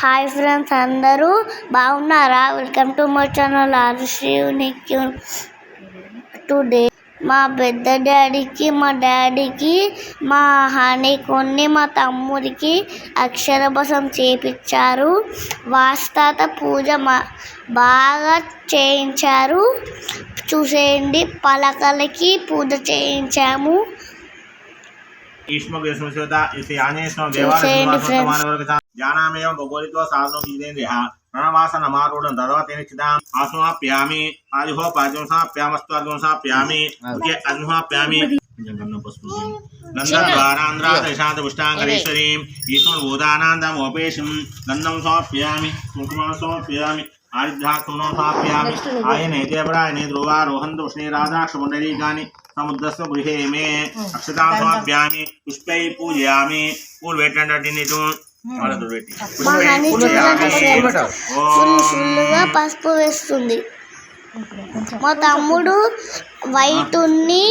Hi friends, అందరూ బాగున్నారా? Welcome to my channel Arushri unique. Today మా పెద్ద డాడీకి, మా డాడీకి, మా హనీకొని, మా తమ్ముడికి అక్షరాభ్యాసం చేయించారు. వాస్తాత పూజ బాగా చేయించారు. చూసేయండి, పలకలకి పూజ చేయించాము. జ్ఞానామేవం భగవతితో సాధనం ఇదేంద్రియ ప్రణవాసనమారూఢం తదవతేనిచ్చిదాం ఆస్మాప్యామి ఆదిహోపాద్యం సాప్యామస్తు అర్జున సాప్యామి ఓకే అర్జునాప్యామి గంధద్వారాంధ్రాశాంతపుష్టాంగరేశ్వరీం ఈశ్వరభూతానందమోపేశం గంధం సమర్పయామి కుంకుమం సమర్పయామి ఆయుధ్యాత్మనం సమర్పయామి ఆయనైతేపరాయనే ధ్రువారోహంతు ఉష్ణీరాధాక్షపుండరీకాని సముద్రస్వ గృహే మే అక్షతాం సమర్పయామి పుష్పై పూజయామి పూలు పెట్టండి ఫుల్గా పసుపు వేస్తుంది. మా తమ్ముడు వైట్ని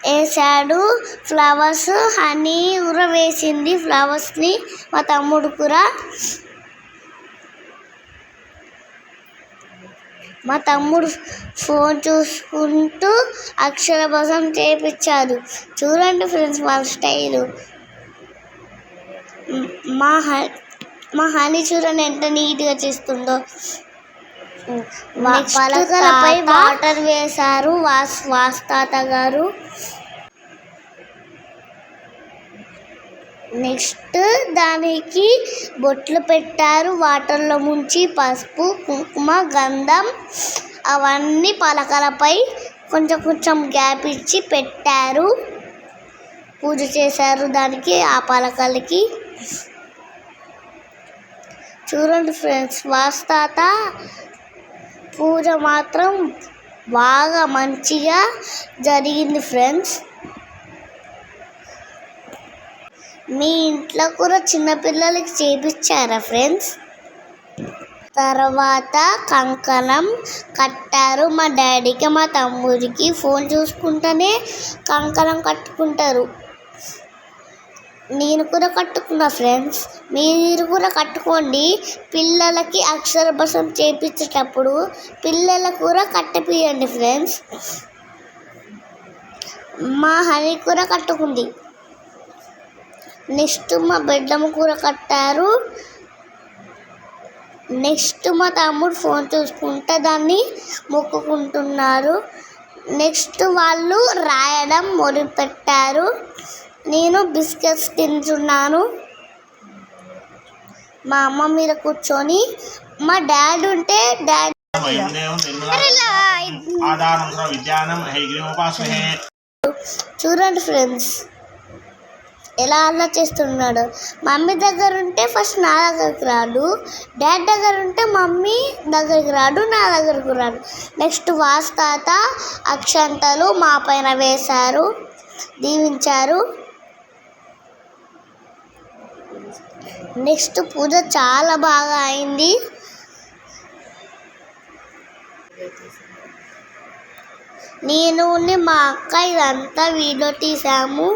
వేసాడు. ఫ్లవర్స్ హనీ కూర వేసింది. ఫ్లవర్స్ని మా తమ్ముడు కూర. మా తమ్ముడు ఫోన్ చూసుకుంటూ అక్షరాభ్యాసం చేయించారు. చూడండి ఫ్రెండ్స్ వాళ్ళ స్టైలు. మా హనీ చూడండి ఎంత నీట్గా చేస్తుందో. పలకలపై వాటర్ వేశారు వాస్తాత గారు. నెక్స్ట్ దానికి బొట్లు పెట్టారు. వాటర్లో ముంచి పసుపు, కుంకుమ, గంధం అవన్నీ పలకలపై కొంచెం కొంచెం గ్యాప్ ఇచ్చి పెట్టారు. పూజ చేశారు దానికి, ఆ పలకలకి. చూడండి ఫ్రెండ్స్, వాస్తాత పూజ మాత్రం బాగా మంచిగా జరిగింది ఫ్రెండ్స్. మీ ఇంట్లో కూడా చిన్నపిల్లలకి చేయించారా ఫ్రెండ్స్? తర్వాత కంకణం కట్టారు. మా డాడీకి, మా తమ్ముడికి ఫోన్ చూసుకుంటూనే కంకణం కట్టుకుంటారు. నేను కూడా కట్టుకున్నా ఫ్రెండ్స్. మీరు కూడా కట్టుకోండి. పిల్లలకి అక్షరాభ్యాసం చేయించేటప్పుడు పిల్లలకు కూడా కట్టిపియండి ఫ్రెండ్స్. మా హనీ కూడా కట్టుకుంది. నెక్స్ట్ మా బెడ్డమ్మ కూర కట్టారు. నెక్స్ట్ మా తమ్ముడు ఫోన్ చూసుకుంటే దాన్ని మొక్కుకుంటున్నారు. నెక్స్ట్ వాళ్ళు రాయడం మొదలుపెట్టారు. నేను బిస్కెట్స్ తింటున్నాను. మా అమ్మ మీద కూర్చొని, మా డాడీ ఉంటే చూడండి ఫ్రెండ్స్ ఎలా అలా చేస్తున్నాడు. మమ్మీ దగ్గర ఉంటే ఫస్ట్ నా దగ్గరికి రాడు, డాడీ దగ్గర ఉంటే మమ్మీ దగ్గరికి రాడు, నా దగ్గరకు రాడు. నెక్స్ట్ వాస్తాత అక్షంతలు మా పైన వేశారు, దీవించారు. నెక్స్ట్ పూజ చాలా బాగా అయింది. నేను మా అక్క ఇదంతా వీడియో తీసాము.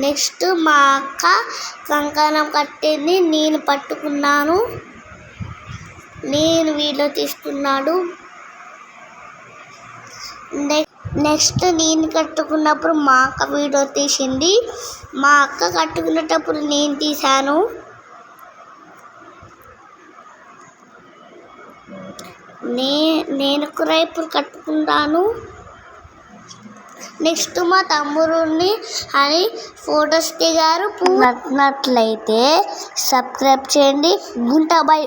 నెక్స్ట్ మా అక్క కంకణం కట్టింది, నేను పట్టుకున్నాను, నేను వీడియో తీస్తున్నాడు. నెక్స్ట్ నేను కట్టుకున్నప్పుడు మా అక్క వీడియో తీసింది. మా అక్క కట్టుకునేటప్పుడు నేను తీశాను. నేను కూడా ఇప్పుడు కట్టుకుంటాను. నెక్స్ట్ మా తమ్ముడిని అని ఫొటోస్ దిగారు. నచ్చినట్లయితే సబ్స్క్రైబ్ చేయండి. గుంటా బై.